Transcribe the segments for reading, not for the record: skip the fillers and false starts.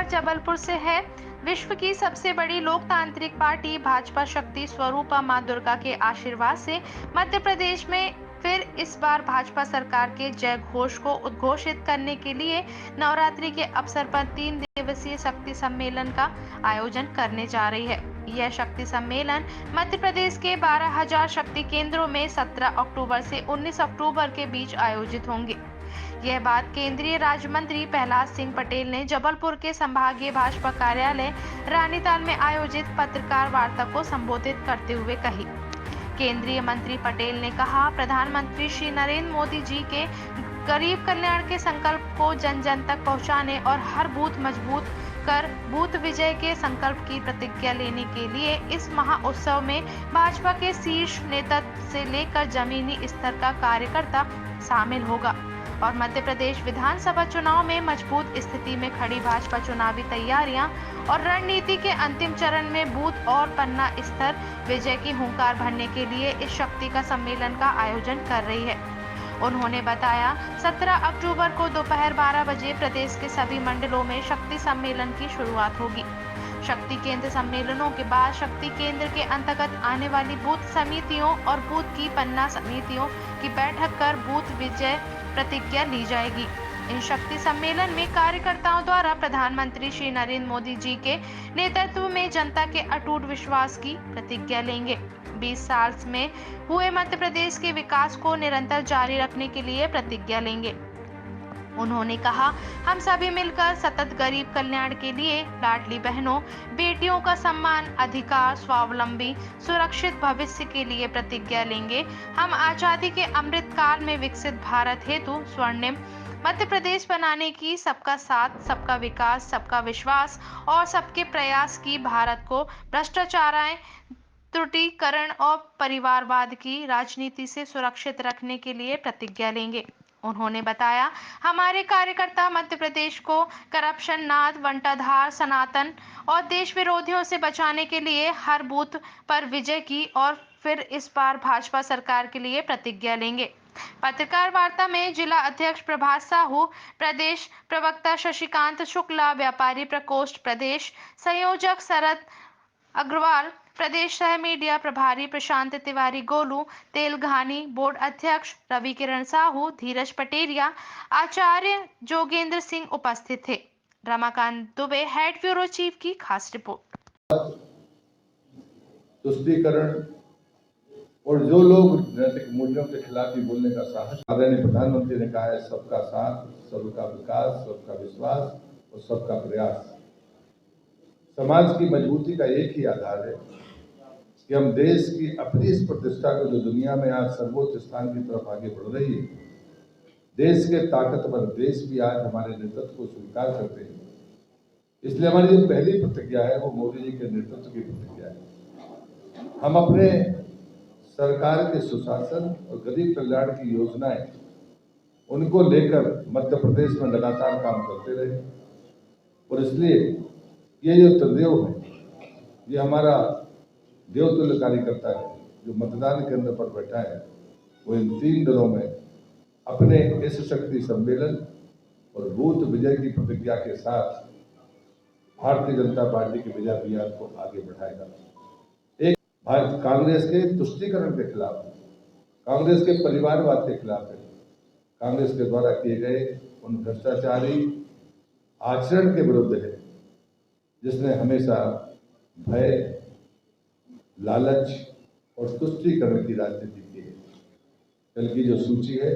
खबर जबलपुर से है। विश्व की सबसे बड़ी लोकतांत्रिक पार्टी भाजपा शक्ति स्वरूपा मां दुर्गा के आशीर्वाद से मध्य प्रदेश में फिर इस बार भाजपा सरकार के जय घोष को उद्घोषित करने के लिए नवरात्रि के अवसर पर 3 दिवसीय शक्ति सम्मेलन का आयोजन करने जा रही है। यह शक्ति सम्मेलन मध्य प्रदेश के 12,000 शक्ति केंद्रों में 17 अक्टूबर से 19 अक्टूबर के बीच आयोजित होंगे। यह बात केंद्रीय राज्य मंत्री प्रहलाद सिंह पटेल ने जबलपुर के संभागीय भाजपा कार्यालय रानीताल में आयोजित पत्रकार वार्ता को संबोधित करते हुए कही। केंद्रीय मंत्री पटेल ने कहा, प्रधानमंत्री श्री नरेंद्र मोदी जी के गरीब कल्याण के संकल्प को जन जन तक पहुंचाने और हर बूथ मजबूत कर बूथ विजय के संकल्प की प्रतिज्ञा लेने के लिए इस महाउत्सव में भाजपा के शीर्ष नेतृत्व से लेकर जमीनी स्तर का कार्यकर्ता शामिल होगा और मध्य प्रदेश विधानसभा चुनाव में मजबूत स्थिति में खड़ी भाजपा चुनावी तैयारियां और रणनीति के अंतिम चरण में बूथ और पन्ना स्तर विजय की हुंकार भरने के लिए इस शक्ति का सम्मेलन का आयोजन कर रही है। उन्होंने बताया, 17 अक्टूबर को दोपहर 12 बजे प्रदेश के सभी मंडलों में शक्ति सम्मेलन की शुरुआत होगी। शक्ति केंद्र सम्मेलनों के बाद शक्ति केंद्र के अंतर्गत आने वाली बूथ समितियों और बूथ की पन्ना समितियों की बैठक कर बूथ विजय प्रतिज्ञा ली जाएगी। इन शक्ति सम्मेलन में कार्यकर्ताओं द्वारा प्रधानमंत्री श्री नरेंद्र मोदी जी के नेतृत्व में जनता के अटूट विश्वास की प्रतिज्ञा लेंगे। 20 साल में हुए मध्य प्रदेश के विकास को निरंतर जारी रखने के लिए प्रतिज्ञा लेंगे। उन्होंने कहा, हम सभी मिलकर सतत गरीब कल्याण के लिए लाडली बहनों, बेटियों का सम्मान, अधिकार, स्वावलंबी, सुरक्षित भविष्य के लिए प्रतिज्ञा लेंगे। हम आजादी के अमृत काल में विकसित भारत हेतु स्वर्णिम मध्य प्रदेश बनाने की सबका साथ, सबका विकास, सबका विश्वास और सबके प्रयास की भारत को भ्रष्टाचार, त्रुटिकरण और परिवारवाद की राजनीति से सुरक्षित रखने के लिए प्रतिज्ञा लेंगे। उन्होंने बताया, हमारे कार्यकर्ता मध्य प्रदेश को करप्शन, नाद, बंटाधार, सनातन और देश विरोधियों से बचाने के लिए हर बूथ पर विजय की और फिर इस बार भाजपा सरकार के लिए प्रतिज्ञा लेंगे। पत्रकार वार्ता में जिला अध्यक्ष प्रभात साहू, प्रदेश प्रवक्ता शशिकांत शुक्ला, व्यापारी प्रकोष्ठ प्रदेश संयोजक शरद अग्रवाल, प्रदेश सह मीडिया प्रभारी प्रशांत तिवारी गोलू, तेलघानी बोर्ड अध्यक्ष रवि किरण साहू, धीरज पटेरिया, आचार्य जोगेंद्र सिंह उपस्थित थे। Ramakant Dubey, head bureau chief की खास रिपोर्ट। तुष्टीकरण और जो लोग नैतिक मूल्यों के खिलाफ भी बोलने का साहस, आदरणीय प्रधानमंत्री ने कहा है, सबका साथ, सबका विकास, सबका विश्वास और सबका प्रयास। समाज की मजबूती का एक ही आधार है कि हम देश की अपनी इस प्रतिष्ठा को, जो दुनिया में आज सर्वोच्च स्थान की तरफ आगे बढ़ रही है, देश के ताकतवर देश भी आज हमारे नेतृत्व को स्वीकार करते हैं। इसलिए हमारी जो पहली प्रतिज्ञा है वो मोदी जी के नेतृत्व की प्रतिज्ञा है। हम अपने सरकार के सुशासन और गरीब कल्याण की योजनाएं, उनको लेकर मध्य प्रदेश में लगातार काम करते रहे और इसलिए ये जो त्रिदेव है, ये हमारा देवतुल्य कार्यकर्ता है जो मतदान केंद्र पर बैठा है, वो इन 3 दिनों में अपने इस शक्ति सम्मेलन और बूथ विजय की प्रतिज्ञा के साथ भारतीय जनता पार्टी के विजय अभियान को आगे बढ़ाएगा। एक कांग्रेस के तुष्टीकरण के खिलाफ है, कांग्रेस के परिवारवाद के खिलाफ है, कांग्रेस के द्वारा किए गए उन भ्रष्टाचारी आचरण के विरुद्ध है जिसने हमेशा भय, लालच और तुष्टीकरण की राजनीति की है। कल की जो सूची है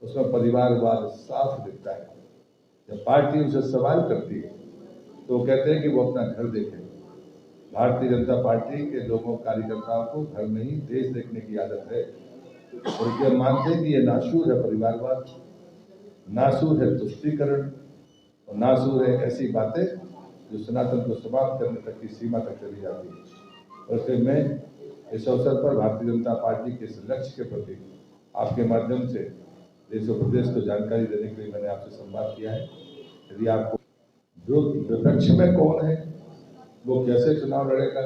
उसमें परिवारवाद साफ दिखता है। जब पार्टी उनसे सवाल करती है तो वो कहते हैं कि वो अपना घर देखें। भारतीय जनता पार्टी के लोगों, कार्यकर्ताओं को घर में ही देश देखने की आदत है और क्या मानते हैं कि ये नासूर है परिवारवाद, नासूर है तुष्टीकरण और नासूर है ऐसी बातें जो सनातन को समाप्त करने तक की सीमा तक चली जाती है। और फिर मैं इस अवसर पर भारतीय जनता पार्टी के इस लक्ष्य के प्रति आपके माध्यम से देश और प्रदेश को जानकारी देने के लिए मैंने आपसे संवाद किया है। यदि आपको जो विपक्ष में कौन है, वो कैसे चुनाव लड़ेगा,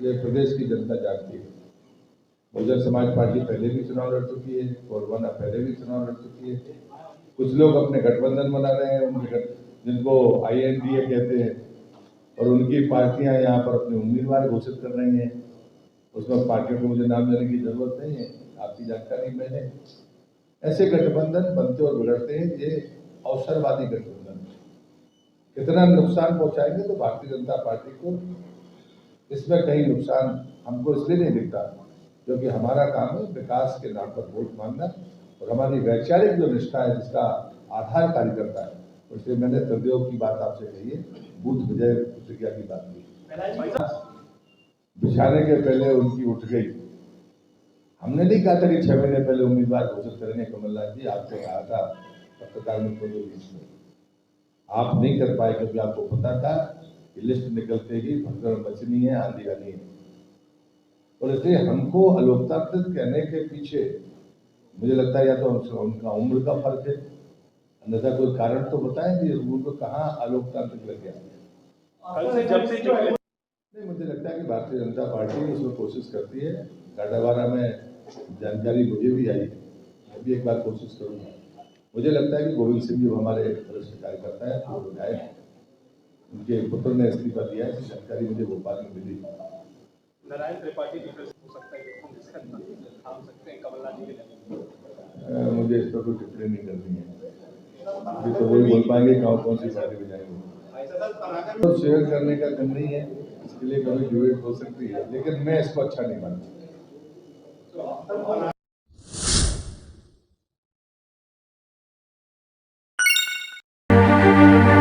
ये प्रदेश की जनता जानती है। बहुजन समाज पार्टी पहले भी चुनाव लड़ चुकी है और वरना पहले भी चुनाव लड़ चुकी है। कुछ लोग अपने गठबंधन बना रहे हैं, उनके जिनको INDA कहते हैं, और उनकी पार्टियां यहाँ पर अपने उम्मीदवार घोषित कर रही हैं। उसमें पार्टियों को मुझे नाम देने की जरूरत नहीं है, आपकी जानकारी में है। ऐसे गठबंधन बनते और बिगड़ते हैं, ये अवसरवादी गठबंधन कितना नुकसान पहुंचाएंगे तो भारतीय जनता पार्टी को इसमें कहीं नुकसान हमको इसलिए नहीं दिखता क्योंकि हमारा काम है विकास के नाम पर वोट मांगना, और हमारी वैचारिक जो निष्ठा है जिसका आधार कार्यकर्ता है, उससे मैंने त्रिदेव की बात आपसे कही है, बूथ विजय प्रतिज्ञा की बात की, बिछाने के पहले उनकी उठ गई। हमने नहीं कहा था कि 6 महीने पहले उम्मीदवार घोषित करेंगे कमलनाथ जी, आपसे कहा था पत्रकार मित्रों के बीच में, आप नहीं कर पाए क्योंकि आपको पता था कि लिस्ट निकलते ही भगदड़ मचनी है, आंधी आनी है, और इसलिए हमको अलोकतांत्रिक कहने के पीछे मुझे लगता है या तो उनका उम्र का फर्क है, अन्यथा कोई कारण तो बताएं कि उनको कहाँ अलोकतांत्रिक लग गया। नहीं, मुझे लगता है कि भारतीय जनता पार्टी उसमें कोशिश करती है। गाडावारा में जानकारी मुझे भी आई है, मैं भी एक बार कोशिश करूंगा। मुझे लगता है कि गोविंद सिंह जी हमारे वरिष्ठ कार्यकर्ता है, वो विधायक है, उनके पुत्र ने इस्तीफा दिया है, जानकारी मुझे भोपाल में मिली। नारायण त्रिपाठी हो सकता है कमलनाथ जी के, मुझे इस पर कोई टिप्पणी नहीं करनी है, अभी तो वही बोल पाएंगे कौन सी पार्टी में जाएंगे। तो शेयर करने का ढंग नहीं है, इसके लिए कभी डिबेट हो सकती है, लेकिन मैं इसको अच्छा नहीं मानता।